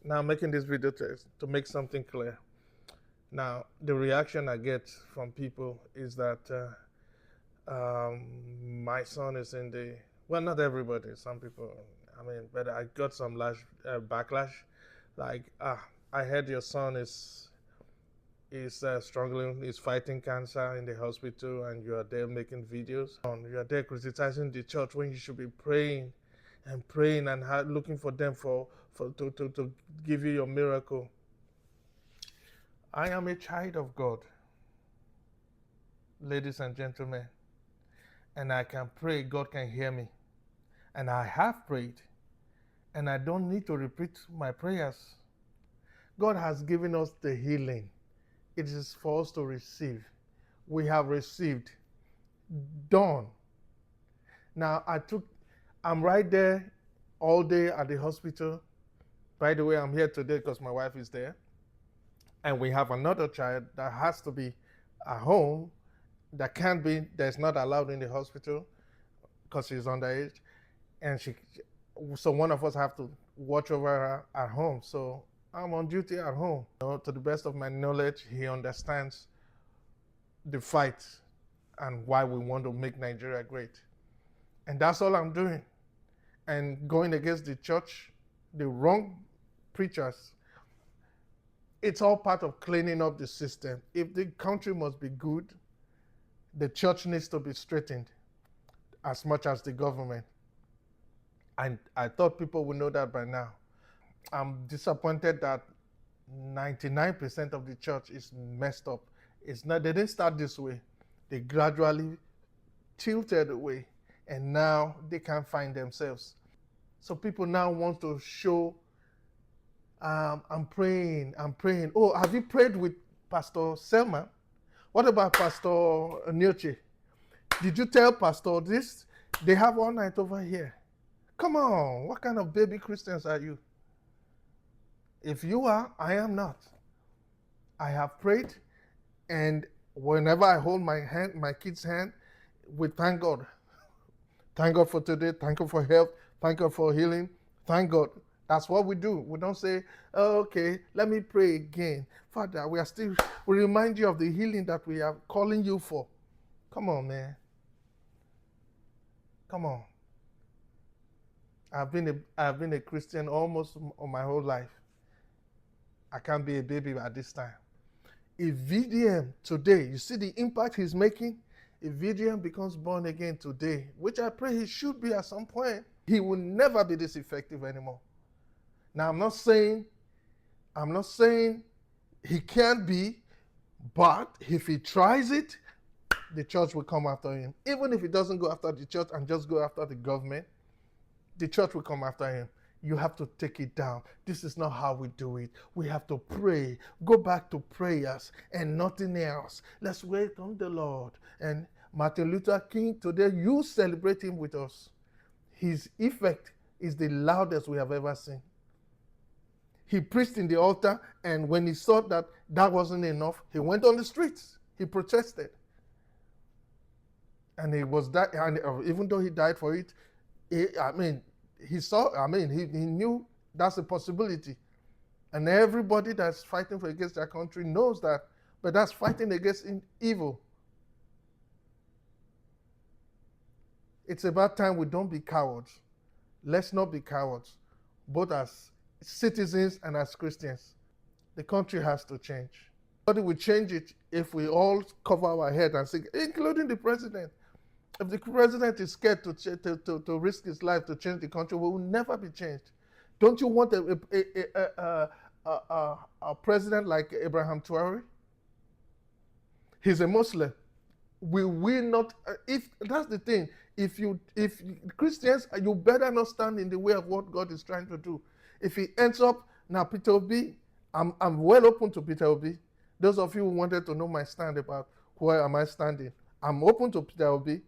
Now I'm making this video to make something clear. Now, the reaction I get from people is that my son is in the, well, not everybody, some people, but I got some backlash. Like, I heard your son is struggling, is fighting cancer in the hospital, and you are there making videos. You are there criticizing the church when you should be praying and praying and looking for them to give you your miracle. I am a child of God, ladies and gentlemen, and I can pray, God can hear me. And I have prayed, and I don't need to repeat my prayers. God has given us the healing. It is for us to receive. We have received. Done. Now, I'm right there all day at the hospital. By the way, I'm here today because my wife is there. And we have another child that has to be at home, that's not allowed in the hospital because she's underage. And so one of us have to watch over her at home. So I'm on duty at home. To the best of my knowledge, he understands the fight and why we want to make Nigeria great. And that's all I'm doing. And going against the church, the wrong preachers, it's all part of cleaning up the system. If the country must be good, the church needs to be straightened as much as the government. And I thought people would know that by now. I'm disappointed that 99% of the church is messed up. They didn't start this way. They gradually tilted away, and now they can't find themselves. So people now want to show, I'm praying. Oh, have you prayed with Pastor Selma? What about Pastor Nyoche? Did you tell Pastor this? They have all night over here. Come on, what kind of baby Christians are you? If you are, I am not. I have prayed, and whenever I hold my kid's hand, we thank God. Thank God for today, thank God for health, thank God for healing, thank God. That's what we do. We don't say, oh, okay, let me pray again. Father, we remind you of the healing that we are calling you for. Come on, man. Come on. I've been a Christian almost my whole life. I can't be a baby at this time. If VDM today, you see the impact he's making? If VDM becomes born again today, which I pray he should be at some point, he will never be this effective anymore. Now, I'm not saying he can't be, but if he tries it, the church will come after him. Even if he doesn't go after the church and just go after the government, the church will come after him. You have to take it down. This is not how we do it. We have to pray. Go back to prayers and nothing else. Let's wait on the Lord. And Martin Luther King, today you celebrate him with us. His effect is the loudest we have ever seen. He preached in the altar, and when he saw that wasn't enough, he went on the streets. He protested. And he was that, and even though he died for it, he knew that's a possibility. And everybody that's fighting against their country knows that, but that's fighting against evil. It's about time we don't be cowards. Let's not be cowards, both as citizens and as Christians. The country has to change. But we change it if we all cover our head and say, including the president. If the president is scared to risk his life to change the country, we will never be changed. Don't you want a president like Abraham Traore? He's a Muslim. We will not. If that's the thing, if Christians, you better not stand in the way of what God is trying to do. If he ends up now, Peter Obi, I'm well open to Peter Obi. Those of you who wanted to know my stand about where am I standing, I'm open to Peter Obi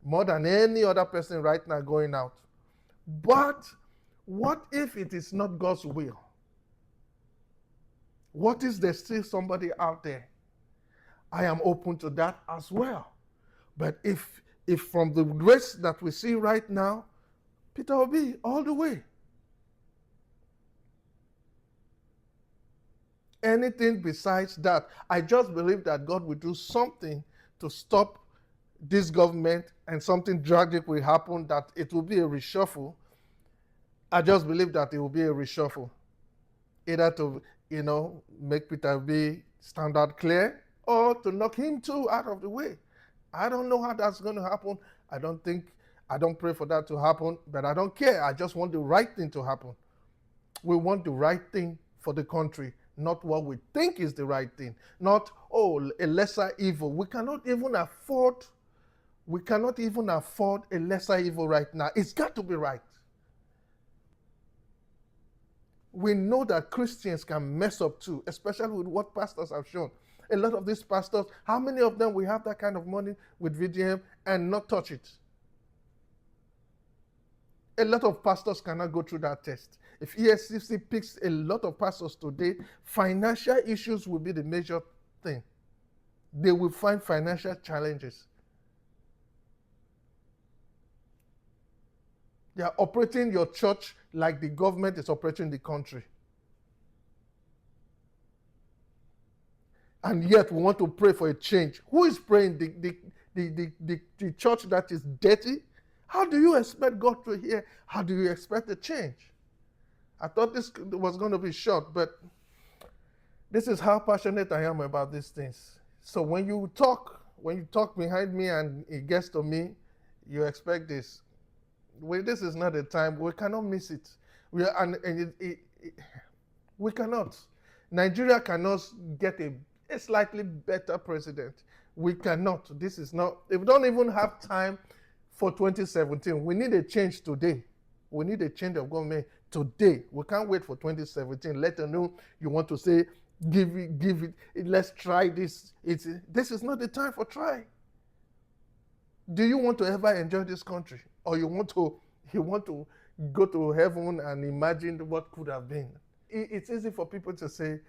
more than any other person right now going out. But what if it is not God's will? What if there's still somebody out there? I am open to that as well. But if from the race that we see right now, Peter Obi all the way. anything besides that. I just believe that God will do something to stop this government, and something tragic will happen, that it will be a reshuffle. I just believe that it will be a reshuffle, either to, make Peter Obi stand out clear, or to knock him too out of the way. I don't know how that's going to happen. I don't pray for that to happen, but I don't care. I just want the right thing to happen. We want the right thing for the country, not what we think is the right thing. Not, a lesser evil. We cannot even afford a lesser evil right now. It's got to be right. We know that Christians can mess up too, especially with what pastors have shown. A lot of these pastors, how many of them will have that kind of money with VDM and not touch it? A lot of pastors cannot go through that test. If ESCC picks a lot of pastors today, financial issues will be the major thing. They will find financial challenges. They are operating your church like the government is operating the country. And yet we want to pray for a change. Who is praying? The church that is dirty? How do you expect God to hear? How do you expect a change? I thought this was going to be short, but this is how passionate I am about these things. So when you talk behind me and it gets to me, you expect this. Well, this is not the time. We cannot miss it. We cannot. Nigeria cannot get a slightly better president. We cannot. This is not. We don't even have time for 2017. We need a change today. We need a change of government today. We can't wait for 2017. Let alone you want to say, give it. Let's try this. This is not the time for try. Do you want to ever enjoy this country, or you want to go to heaven and imagine what could have been? It's easy for people to say,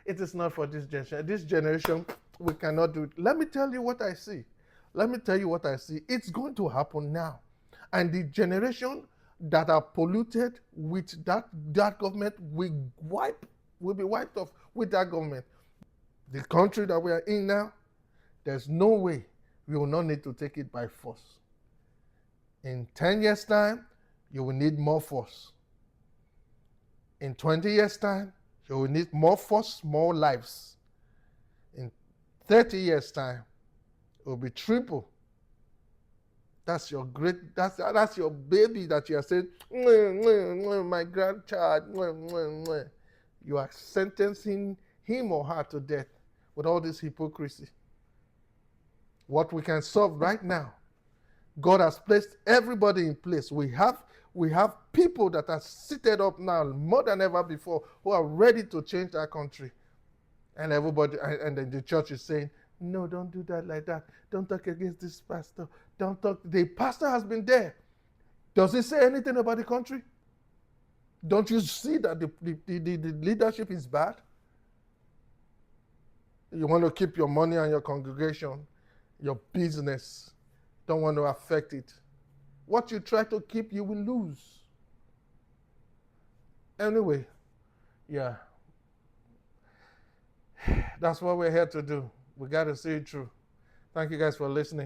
it is not for this generation. This generation, we cannot do it. Let me tell you what I see. It's going to happen now. And the generation that are polluted with that government will be wiped off with that government. The country that we are in now, there's no way we will not need to take it by force. In 10 years' time, you will need more force. In 20 years' time, you will need more force, more lives. In 30 years' time, it will be triple. That's your baby that you are saying, my grandchild. You are sentencing him or her to death with all this hypocrisy. What we can solve right now, God has placed everybody in place. We have people that are seated up now more than ever before who are ready to change our country. And everybody, and then the church is saying, no, don't do that like that. Don't talk against this pastor. Don't talk. The pastor has been there. Does he say anything about the country? Don't you see that the leadership is bad? You want to keep your money and your congregation, your business. Don't want to affect it. What you try to keep, you will lose. Anyway, yeah. That's what we're here to do. We got to see it through. Thank you guys for listening.